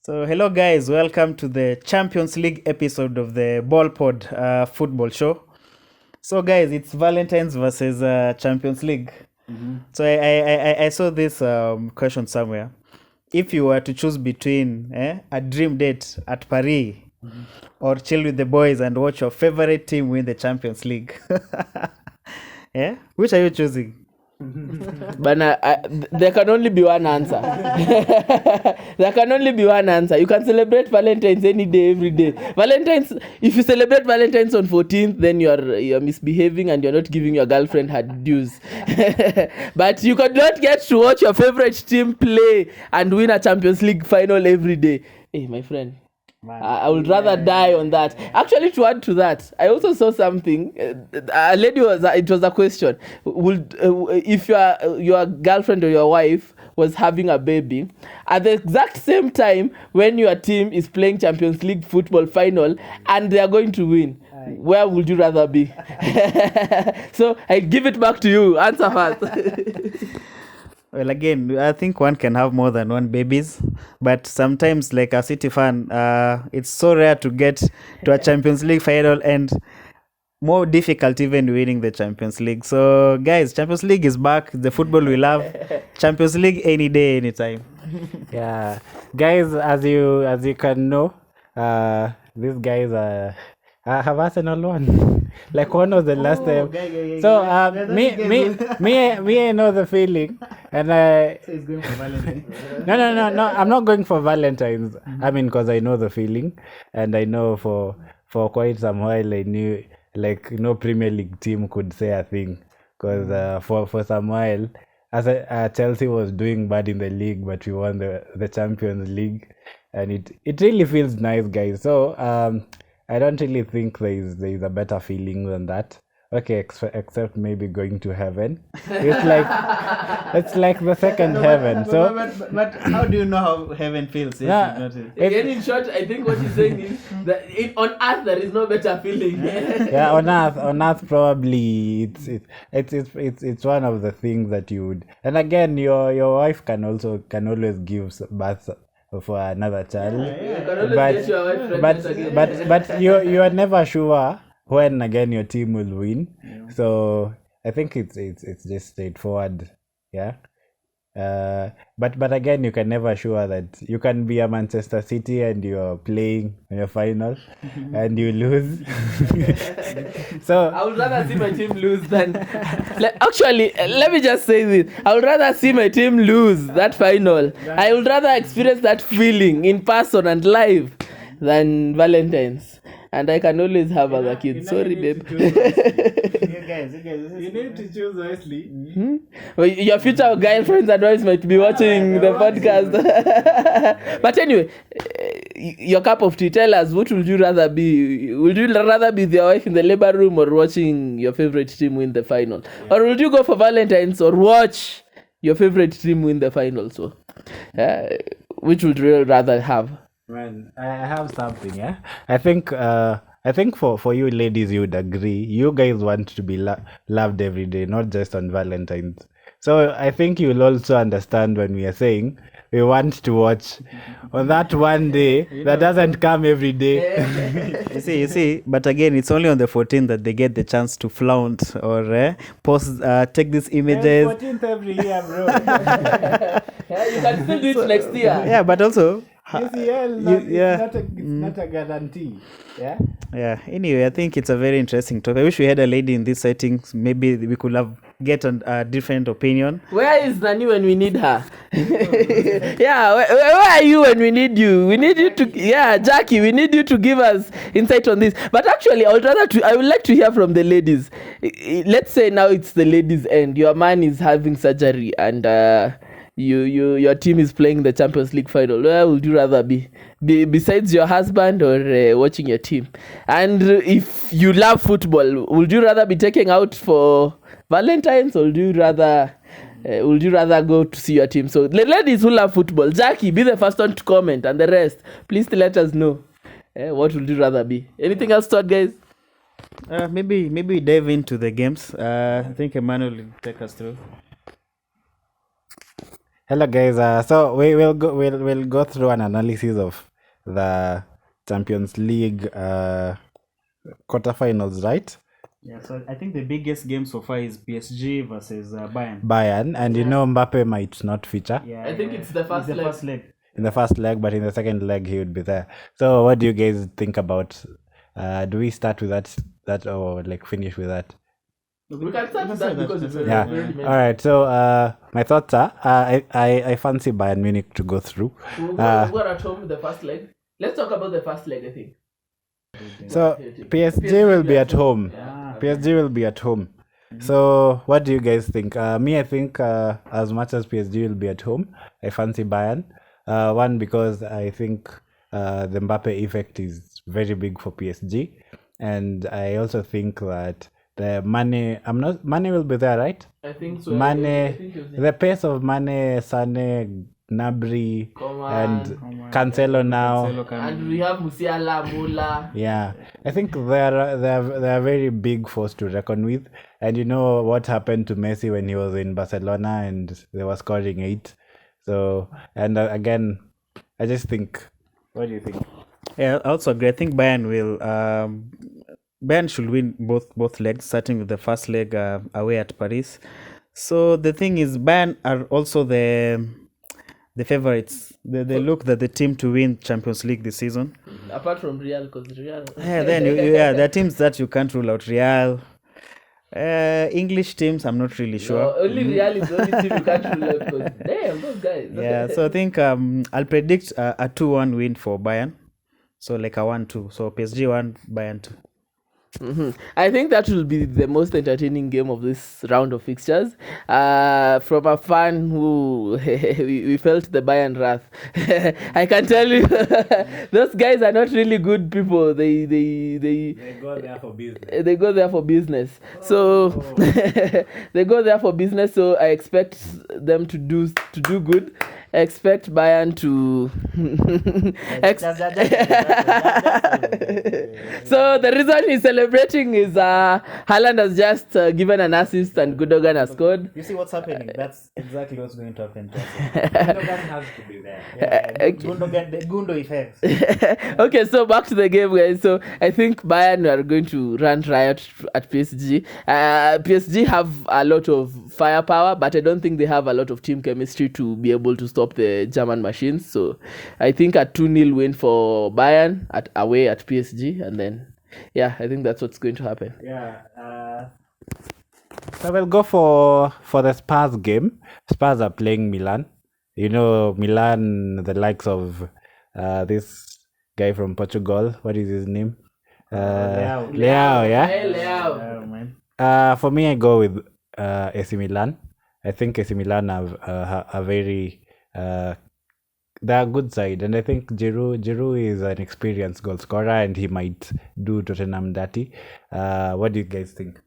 So, hello guys, welcome to the Champions League episode of the Ball Pod football show. So, guys, it's Valentine's versus Champions League. So, I saw this question somewhere. If you were to choose between a dream date at Paris or chill with the boys and watch your favorite team win the Champions League, which are you choosing? But there can only be one answer. There can only be one answer. You can celebrate Valentine's any day, every day. Valentine's, if you celebrate Valentine's on 14th, then you're misbehaving and you're not giving your girlfriend her dues. But you cannot get to watch your favorite team play and win a Champions League final every day. Hey, my friend. I would rather die on that. Actually, to add to that, I also saw something. A lady it was a question. If your girlfriend or your wife was having a baby at the exact same time when your team is playing Champions League football final and they are going to win, where would you rather be? So I give it back to you. Answer first. Well, again, I think one can have more than one babies, but sometimes, like a City fan, it's so rare to get to a Champions League final and more difficult even winning the Champions League. So, guys, Champions League is back. The football we love. Champions League any day, anytime. Yeah, guys, as you can know, these guys have Arsenal won. Like one of the last time. So me, I know the feeling, and So he's going for Valentine's. no. I'm not going for Valentine's. I mean, because I know the feeling, and I know for quite some while I knew like no Premier League team could say a thing, because for some while, as Chelsea was doing bad in the league, but we won the Champions League, and it really feels nice, guys. So I don't really think there is a better feeling than that. Okay, except maybe going to heaven. It's like the second heaven. So, but how do you know how heaven feels? Again, in short, I think what he's saying is that on earth there is no better feeling. yeah, on earth probably it's one of the things that you would. And again, your wife can always give birth for another child, but you are never sure when again your team will win. So I think it's just straightforward, yeah. But again, you can never sure that you can be a Manchester City and you're playing in your final and you lose. So I would rather see my team lose than actually let me just say this. I would rather see my team lose that final. I would rather experience that feeling in person and live than Valentine's. And I can always have other kids. Sorry, babe. You need to choose wisely. Well, your future girlfriends and wives might be watching the podcast. But anyway, your cup of tea. Tell us, what would you rather be? Would you rather be with your wife in the labor room or watching your favorite team win the final? Or would you go for Valentine's or watch your favorite team win the final? So, which would you rather have? Man, I have something, yeah. I think for you ladies, you would agree. You guys want to be loved every day, not just on Valentine's. So I think you'll also understand when we are saying we want to watch on that one day that doesn't come every day. You see, but again, it's only on the 14th that they get the chance to flaunt or post, take these images. 14th every year, bro. Yeah, you can still do it next year. Yeah, but also. It's not a guarantee. Yeah. Anyway, I think it's a very interesting topic. I wish we had a lady in this setting. Maybe we could have get a different opinion. Where is Nani when we need her? Yeah, where are you when we need you? We need you to, Jackie, we need you to give us insight on this. But actually, I would like to hear from the ladies. Let's say now it's the ladies' end. Your man is having surgery and your team is playing the Champions League final. Where would you rather be besides your husband or watching your team? And if you love football, would you rather be taken out for Valentine's or would you rather go to see your team? So the ladies who love football, Jackie, be the first one to comment, and the rest, please let us know. What would you rather be? Anything else to add, guys? Maybe we dive into the games. I think Emmanuel will take us through. Hello guys. So we'll go through an analysis of the Champions League quarterfinals, right? Yeah, so I think the biggest game so far is PSG versus Bayern. Bayern, and you know Mbappe might not feature Yeah, I think it's the first leg. first leg. in the first leg, but in the second leg he would be there. So what do you guys think about? Do we start with that or like finish with that? We can start with that because it's Yeah. already All right. So my thoughts are I fancy Bayern Munich to go through. We're at home with the first leg. Let's talk about the first leg, I think. So PSG will be at home. PSG will be at home. So what do you guys think? Me, I think as much as PSG will be at home, I fancy Bayern. One, because I think the Mbappe effect is very big for PSG, and I also think that the Mane will be there, right? I think so. Mane, the pace of Mane, Sane, Gnabry, and Cancelo now. And we have Musiala, Mula. Yeah, I think they're a very big force to reckon with. And you know what happened to Messi when he was in Barcelona and they were scoring 8. So, and again, I just think, what do you think? Yeah, I also agree. I think Bayern will. Bayern should win both legs, starting with the first leg away at Paris. So the thing is, Bayern are also the favorites. They look the team to win Champions League this season. Apart from Real, because Real. Yeah, then there are teams that you can't rule out. Real. English teams, I'm not really sure. No, only Real is the only team you can't rule out because damn, those guys. Yeah, so I think I'll predict a 2-1 win for Bayern. So like a 1-2. So PSG 1, Bayern 2. I think that will be the most entertaining game of this round of fixtures. From a fan who we felt the Bayern wrath. I can tell you, those guys are not really good people. They go there for business. They go there for business. So they go there for business. So I expect them to do good. I expect Bayern to. So the reason he's celebrating is Haaland has just given an assist and Gundogan has scored. You see what's happening? That's exactly what's going to happen to us. Gundogan has to be there. Yeah, Gundogan, the Gundo effect. Okay, so back to the game, guys. So I think Bayern are going to run riot at PSG. PSG have a lot of firepower, but I don't think they have a lot of team chemistry to be able to stop the German machines. So I think a 2-0 win for Bayern away at PSG, and then I think that's what's going to happen. Yeah. So we'll go for the Spurs game. Spurs are playing Milan. You know, Milan, the likes of this guy from Portugal. What is his name? Leao. Yeah. Leao. Man. For me, I go with AC Milan. I think AC Milan have a very they're a good side, and I think Giroud is an experienced goal scorer, and he might do Tottenham dirty. What do you guys think?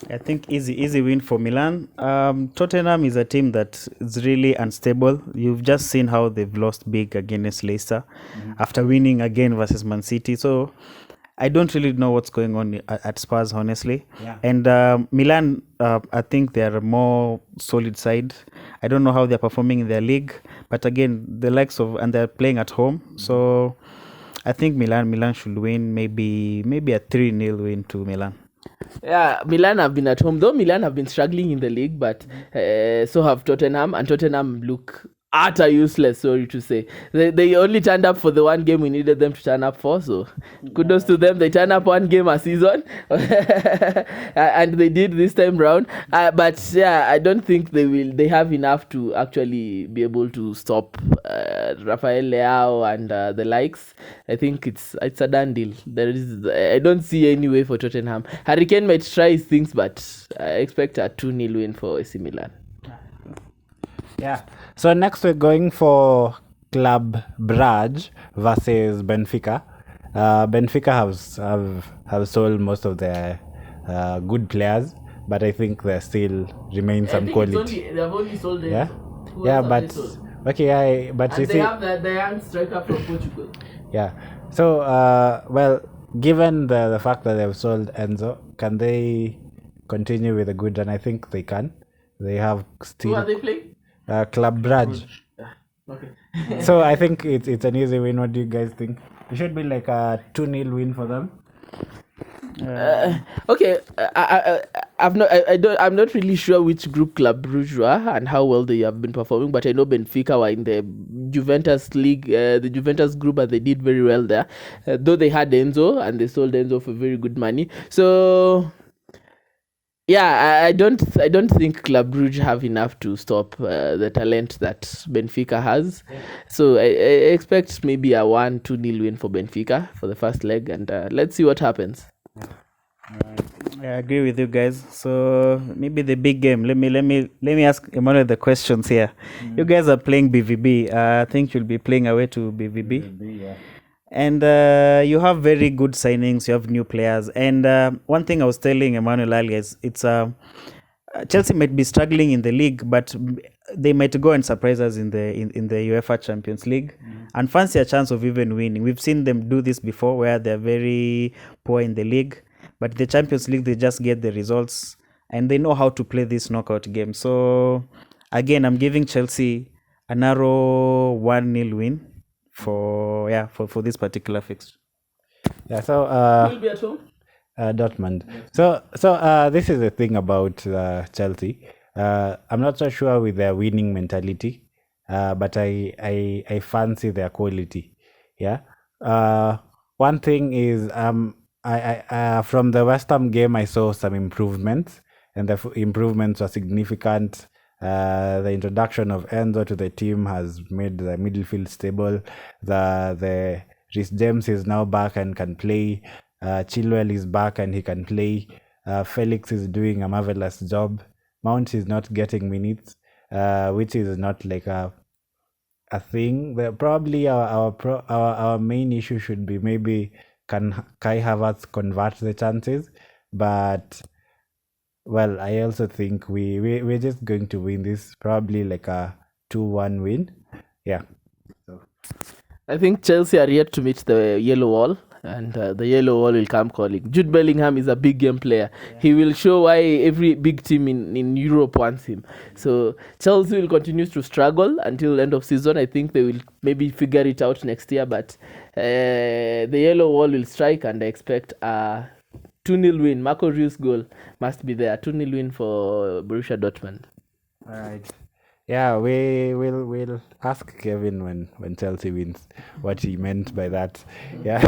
I think easy win for Milan. Tottenham is a team that is really unstable. You've just seen how they've lost big against Leicester after winning again versus Man City. So I don't really know what's going on at Spurs, honestly. Yeah. And Milan, I think they're a more solid side. I don't know how they're performing in their league, but again, and they're playing at home. So I think Milan should win, maybe a 3-0 win to Milan. Yeah, Milan have been at home, though Milan have been struggling in the league, but so have Tottenham, and Tottenham look utter useless, sorry to say. They only turned up for the one game we needed them to turn up for, so kudos to them. They turn up one game a season and they did this time round, but I don't think they have enough to actually be able to stop Rafael Leao and the likes. I think it's a done deal. I don't see any way for Tottenham. Harry Kane might try his things, but I expect a 2-0 win for AC Milan. Yeah. So next we're going for Club Brugge versus Benfica. Benfica have sold most of their good players, but I think there still remains some quality. They have only sold them. Yeah. Who Yeah, else have but they sold? okay, but And you they see, have the young striker from Portugal. yeah. So well, given the fact that they've sold Enzo, can they continue with a good run? I think they can. They have Who still. are they playing? Club Brugge. Okay. So I think it's an easy win. What do you guys think? It should be like a 2-0 win for them. Okay, I'm not really sure which group Club Brugge were and how well they have been performing, but I know Benfica were in the Juventus League, the Juventus group, and they did very well there. Though they had Enzo and they sold Enzo for very good money. So yeah, I don't think Club Brugge have enough to stop the talent that Benfica has. So I expect maybe a 1-2-0 win for Benfica for the first leg, and let's see what happens. I agree with you guys. So maybe the big game. Let me ask Emmanuel the questions here. You guys are playing BVB. I think you'll be playing away to BVB. Yeah. And you have very good signings. You have new players. And one thing I was telling Emmanuel earlier is it's Chelsea might be struggling in the league, but they might go and surprise us in the UEFA Champions League and fancy a chance of even winning. We've seen them do this before, where they're very poor in the league, but the Champions League they just get the results and they know how to play this knockout game. So again, I'm giving Chelsea a narrow 1-0 win for this particular fixture. Yeah. So Will be at home. Dortmund. So this is the thing about Chelsea. I'm not so sure with their winning mentality, but I fancy their quality. Yeah. One thing is I from the West Ham game I saw some improvements, and the improvements were significant. The introduction of Enzo to the team has made the midfield stable. The Reece James is now back and can play. Chilwell is back and he can play. Felix is doing a marvelous job. Mount is not getting minutes, which is not like a thing. Probably our main issue should be maybe can Kai Havertz convert the chances, but well, I also think we're just going to win this, probably like a 2-1 win. Yeah. So I think Chelsea are yet to meet the yellow wall, and the yellow wall will come calling. Jude Bellingham is a big game player. Yeah. He will show why every big team in Europe wants him. So Chelsea will continue to struggle until the end of season. I think they will maybe figure it out next year, but the yellow wall will strike, and I expect a 2-0 win. Marco Reus goal must be there. 2-0 win for Borussia Dortmund. all right. Yeah, we'll ask Kevin when Chelsea wins what he meant by that. Yeah.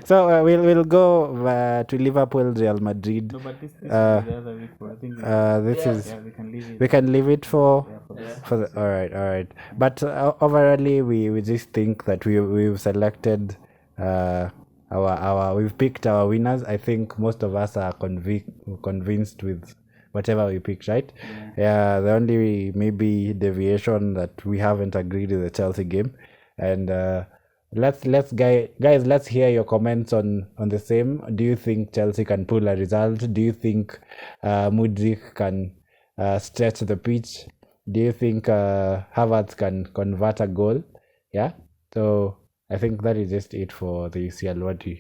So we'll go to Liverpool, Real Madrid. No, but this is the other week. I think we can leave it for the all right. But overall, we just think that we've selected we've picked our winners. I think most of us are convinced with whatever we picked, right? Yeah. The only maybe deviation that we haven't agreed is the Chelsea game, and let's hear your comments on the same. Do you think Chelsea can pull a result? Do you think Mudryk can stretch the pitch? Do you think Havertz can convert a goal? Yeah. So I think that is just it for the UCL. What do you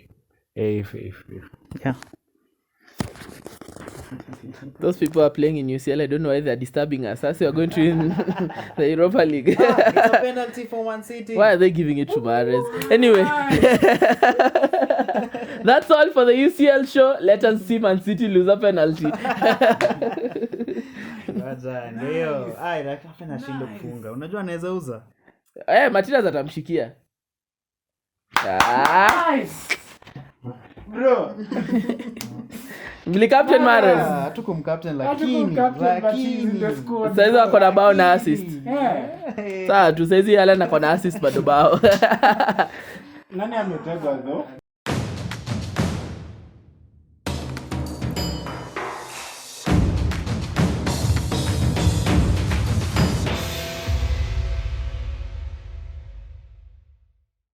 if yeah. Those people are playing in UCL. I don't know why they're disturbing us. As we are going to win the Europa League. It's a penalty for Man City. Why are they giving it to Mahrez? Anyway, that's all for the UCL show. Let us see Man City lose a penalty. Ndio. Rafa anashinda kufunga. Unajua anaweza uza. Martinez atamshikia. Nice. Bro. Mli captain Mahrez. Hatukumcaptain lakini. Sasa wako na bao na assist. Sasa tu sasa yale na kona assist bado bao. Nani ametegwa though?